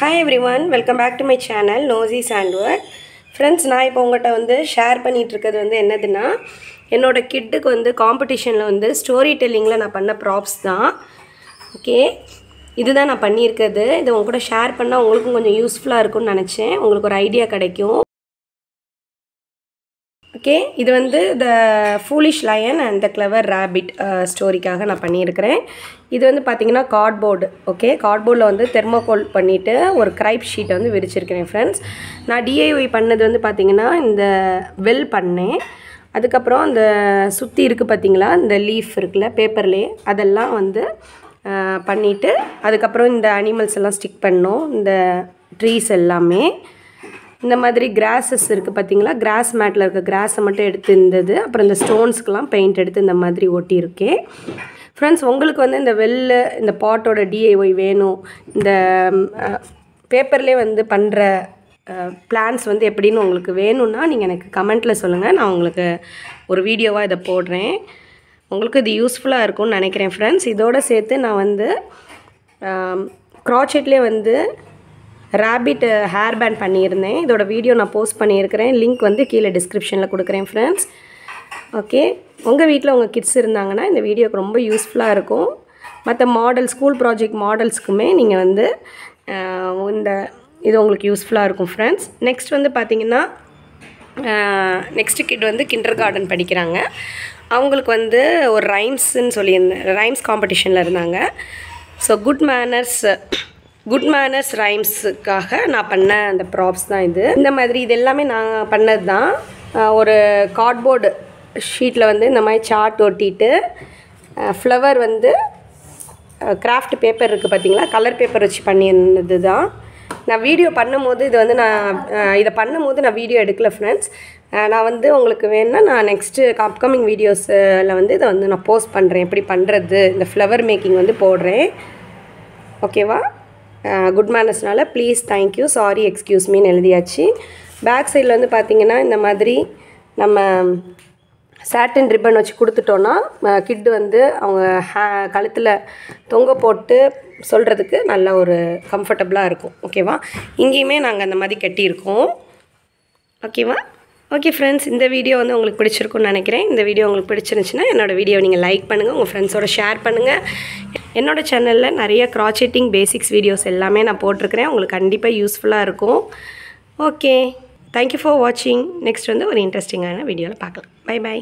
Hi everyone, welcome back to my channel Nosy Sandward. Friends, நான் இப்போ உங்கள்கிட்ட வந்து ஷேர் பண்ணிட்டு இருக்கிறது வந்து என்னதுன்னா என்னோட கிட்டுக்கு வந்து காம்படிஷனில் வந்து ஸ்டோரி டெல்லிங்கில் நான் பண்ண ப்ராப்ஸ் தான். ஓகே, இதுதான் நான் பண்ணியிருக்கிறது. இதை உங்க கூட ஷேர் பண்ணால் உங்களுக்கும் கொஞ்சம் யூஸ்ஃபுல்லாக இருக்கும்னு நினச்சேன். உங்களுக்கு ஒரு ஐடியா கிடைக்கும். ஓகே, இது வந்து the foolish lion and the clever rabbit ஸ்டோரிக்காக நான் பண்ணியிருக்கிறேன். இது வந்து பார்த்திங்கன்னா கார்ட்போர்டு. ஓகே, கார்ட்போர்டில் வந்து தெர்மோகோல் பண்ணிவிட்டு ஒரு க்ரைப் ஷீட்டை வந்து விரிச்சிருக்கிறேன் ஃப்ரெண்ட்ஸ். நான் டிஐஒய் பண்ணது வந்து பார்த்திங்கன்னா இந்த வெல் பண்ணேன். அதுக்கப்புறம் இந்த சுற்றி இருக்குது பார்த்திங்களா, இந்த லீஃப் இருக்குல்ல பேப்பர்லேயே, அதெல்லாம் வந்து பண்ணிவிட்டு அதுக்கப்புறம் இந்த அனிமல்ஸ் எல்லாம் ஸ்டிக் பண்ணோம். இந்த ட்ரீஸ் எல்லாமே இந்த மாதிரி கிராஸஸ் இருக்குது பார்த்திங்களா, கிராஸ் மேட்டில் இருக்க கிராஸை மட்டும் எடுத்து இருந்தது. அப்புறம் இந்த ஸ்டோன்ஸ்க்கெலாம் பெயிண்ட் எடுத்து இந்த மாதிரி ஒட்டியிருக்கேன். ஃப்ரெண்ட்ஸ், உங்களுக்கு வந்து இந்த வெள்ளை இந்த பாட்டோட டிஐஒய் வேணும், இந்த பேப்பர்லேயே வந்து பண்ணுற பிளான்ஸ் வந்து எப்படின்னு உங்களுக்கு வேணும்னா நீங்கள் எனக்கு கமெண்ட்டில் சொல்லுங்கள். நான் உங்களுக்கு ஒரு வீடியோவாக இதை போடுறேன். உங்களுக்கு இது யூஸ்ஃபுல்லாக இருக்கும்னு நினைக்கிறேன் ஃப்ரெண்ட்ஸ். இதோடு சேர்த்து நான் வந்து க்ராச்செட்லேயே வந்து ரேபிட் ஹேர் பேண்ட் பண்ணியிருந்தேன். இதோட வீடியோ நான் போஸ்ட் பண்ணியிருக்கிறேன். லிங்க் வந்து கீழே டிஸ்கிரிப்ஷனில் கொடுக்குறேன் ஃப்ரெண்ட்ஸ். ஓகே, உங்கள் வீட்டில் உங்கள் கிட்ஸ் இருந்தாங்கன்னா இந்த வீடியோக்கு ரொம்ப யூஸ்ஃபுல்லாக இருக்கும். மற்ற மாடல் ஸ்கூல் ப்ராஜெக்ட் மாடல்ஸ்க்குமே நீங்கள் வந்து இந்த இது உங்களுக்கு யூஸ்ஃபுல்லாக இருக்கும் ஃப்ரெண்ட்ஸ். நெக்ஸ்ட் வந்து பார்த்திங்கன்னா நெக்ஸ்ட்டு கிட் வந்து கிண்டர் கார்டன் படிக்கிறாங்க. அவங்களுக்கு வந்து ஒரு ரைம்ஸ்ன்னு சொல்லியிருந்தேன், ரைம்ஸ் காம்படிஷனில் இருந்தாங்க. ஸோ குட் மேனர்ஸ் ரைம்ஸுக்காக நான் பண்ண அந்த ப்ராப்ஸ் தான் இது. இந்த மாதிரி இது எல்லாமே நான் பண்ணது தான். ஒரு கார்ட்போர்டு ஷீட்டில் வந்து இந்த மாதிரி சார்ட் ஒட்டிட்டு ஃப்ளவர் வந்து கிராஃப்ட் பேப்பர் இருக்குது பார்த்திங்களா, கலர் பேப்பர் வச்சு பண்ணியிருந்தது தான். நான் வீடியோ பண்ணும்போது இது வந்து இதை பண்ணும்போது நான் வீடியோ எடுக்கலை ஃப்ரெண்ட்ஸ். நான் வந்து உங்களுக்கு வேணுன்னா நான் நெக்ஸ்ட்டு அப்கமிங் வீடியோஸில் வந்து இதை வந்து நான் போஸ்ட் பண்ணுறேன், எப்படி பண்ணுறது, இந்த ஃப்ளவர் மேக்கிங் வந்து போடுறேன். ஓகேவா? குட் மேனர்ஸ்னால ப்ளீஸ், தேங்க்யூ, சாரி, எக்ஸ்கியூஸ் மீன்னு எழுதியாச்சு. பேக் சைடில் வந்து பார்த்திங்கன்னா இந்த மாதிரி நம்ம சாட்டின் ரிப்பன் வச்சு கொடுத்துட்டோன்னா கிட்டு வந்து அவங்க கழுத்தில் தொங்க போட்டு சொல்கிறதுக்கு நல்ல ஒரு கம்ஃபர்டபுளாக இருக்கும். ஓகேவா? இங்கேயுமே நாங்கள் அந்த மாதிரி கட்டியிருக்கோம். ஓகேவா? ஓகே ஃப்ரெண்ட்ஸ், இந்த வீடியோ வந்து உங்களுக்கு பிடிச்சிருக்குன்னு நினைக்கிறேன். இந்த வீடியோ உங்களுக்கு பிடிச்சிருந்துச்சுன்னா என்னோடய வீடியோ நீங்கள் லைக் பண்ணுங்கள், உங்கள் ஃப்ரெண்ட்ஸோட ஷேர் பண்ணுங்கள். என்னோடய சேனலில் நிறைய க்ராச்செட்டிங் பேசிக்ஸ் வீடியோஸ் எல்லாமே நான் போட்டிருக்கிறேன். உங்களுக்கு கண்டிப்பாக யூஸ்ஃபுல்லாக இருக்கும். ஓகே, தேங்க்யூ ஃபார் வாட்சிங். நெக்ஸ்ட் வந்து ஒரு இன்ட்ரெஸ்டிங்கான வீடியோவில் பார்க்கலாம். Bye bye.